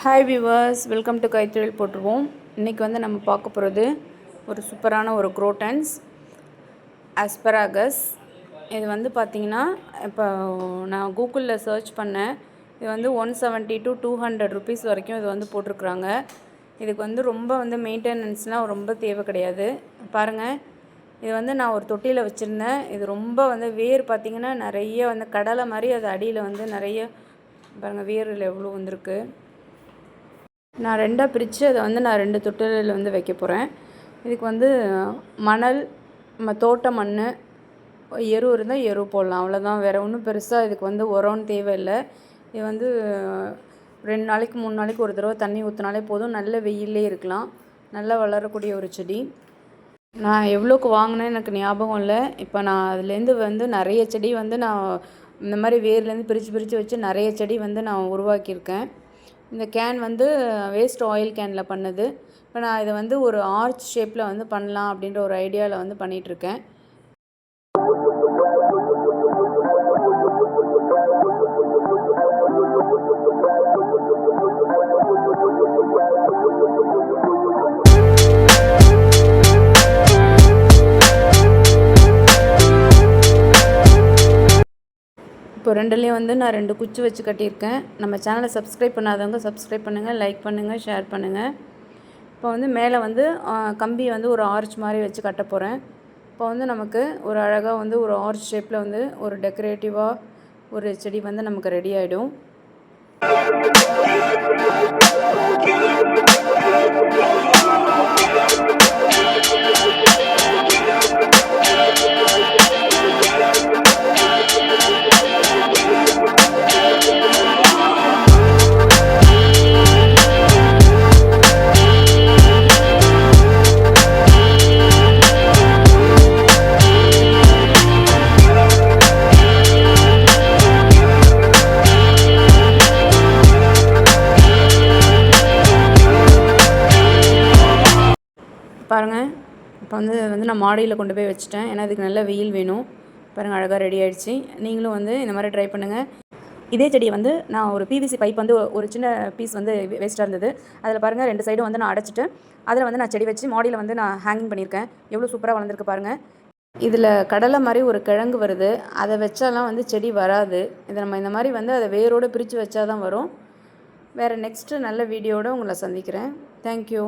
Hi viewers, welcome to கைத்தொழில் போட்டுருவோம். இன்றைக்கி வந்து நம்ம பார்க்க போகிறது ஒரு சூப்பரான ஒரு குரோட்டன்ஸ் அஸ்பராகஸ். இது வந்து பார்த்திங்கன்னா இப்போ நான் கூகுளில் சர்ச் பண்ணேன். இது வந்து 170 to 200 rupees வரைக்கும் இது வந்து போட்டிருக்குறாங்க. இதுக்கு வந்து ரொம்ப வந்து மெயின்டெனன்ஸ்லாம் ரொம்ப தேவை கிடையாது. பாருங்கள், இது வந்து நான் ஒரு தொட்டியில் வச்சுருந்தேன். இது ரொம்ப வந்து வேர் பார்த்திங்கன்னா நிறைய வந்து கடலை மாதிரி அது அடியில் வந்து நிறைய பாருங்கள் வேரில் எவ்வளோ வந்திருக்கு. நான் ரெண்டாக பிரித்து அதை வந்து நான் 2 தொட்டிலில் வந்து வைக்க போகிறேன். இதுக்கு வந்து மணல், தோட்ட மண், எரு இருந்தால் எரு போடலாம், அவ்வளோதான். வேறு ஒன்றும் பெருசாக இதுக்கு வந்து உரம்னு தேவையில்லை. இது வந்து 2 நாளைக்கு 3 நாளைக்கு ஒரு தடவை தண்ணி ஊற்றினாலே போதும். நல்ல வெயிலே இருக்கலாம். நல்லா வளரக்கூடிய ஒரு செடி. நான் எவ்வளோக்கு வாங்கினேன்னு எனக்கு ஞாபகம் இல்லை. இப்போ நான் அதுலேருந்து வந்து நிறைய செடி வந்து நான் இந்த மாதிரி வேர்லேருந்து பிரித்து வச்சு நிறைய செடி வந்து நான் உருவாக்கியிருக்கேன். இந்த கேன் வந்து வேஸ்ட் ஆயில் கேனில் பண்ணது. இப்போ நான் இதை வந்து ஒரு ஆர்ச் ஷேப்பில் வந்து பண்ணலாம் அப்படின்ற ஒரு ஐடியாவில் வந்து பண்ணிகிட்ருக்கேன். இப்போ ரெண்டுலேயும் வந்து நான் 2 குச்சி வச்சு கட்டியிருக்கேன். நம்ம சேனலை சப்ஸ்கிரைப் பண்ணாதவங்க சப்ஸ்கிரைப் பண்ணுங்கள், லைக் பண்ணுங்கள், ஷேர் பண்ணுங்கள். இப்போ வந்து மேலே வந்து கம்பி வந்து ஒரு ஆர்ச் மாதிரி வச்சு கட்ட போகிறேன். இப்போ வந்து நமக்கு ஒரு அழகாக வந்து ஒரு ஆர்ச் ஷேப்பில் வந்து ஒரு டெக்கரேட்டிவாக ஒரு செடி வந்து நமக்கு ரெடி ஆகிடும். பாருங்கள், இப்போ வந்து நான் மாடியில் கொண்டு போய் வச்சுட்டேன். ஏன்னா இதுக்கு நல்ல வெயில் வேணும். பாருங்கள், அழகாக ரெடி ஆகிடுச்சு. நீங்களும் வந்து இந்த மாதிரி ட்ரை பண்ணுங்கள். இதே செடியை வந்து நான் ஒரு பிவிசி பைப் வந்து ஒரு சின்ன பீஸ் வந்து வேஸ்ட்டாக இருந்தது. அதில் பாருங்கள் 2 சைடும் வந்து நான் அடைச்சிட்டு அதில் வந்து நான் செடி வச்சு மாடியில் வந்து நான் ஹேங்கிங் பண்ணியிருக்கேன். எவ்வளோ சூப்பராக வளர்ந்துருக்கு பாருங்கள். இதில் கடலை மாதிரி ஒரு கிழங்கு வருது. அதை வச்சாலாம் வந்து செடி வராது. இதை நம்ம இந்த மாதிரி வந்து அதை வேரோடு பிரித்து வச்சா தான் வரும். வேறு நெக்ஸ்ட்டு நல்ல வீடியோடு உங்களை சந்திக்கிறேன். தேங்க்யூ.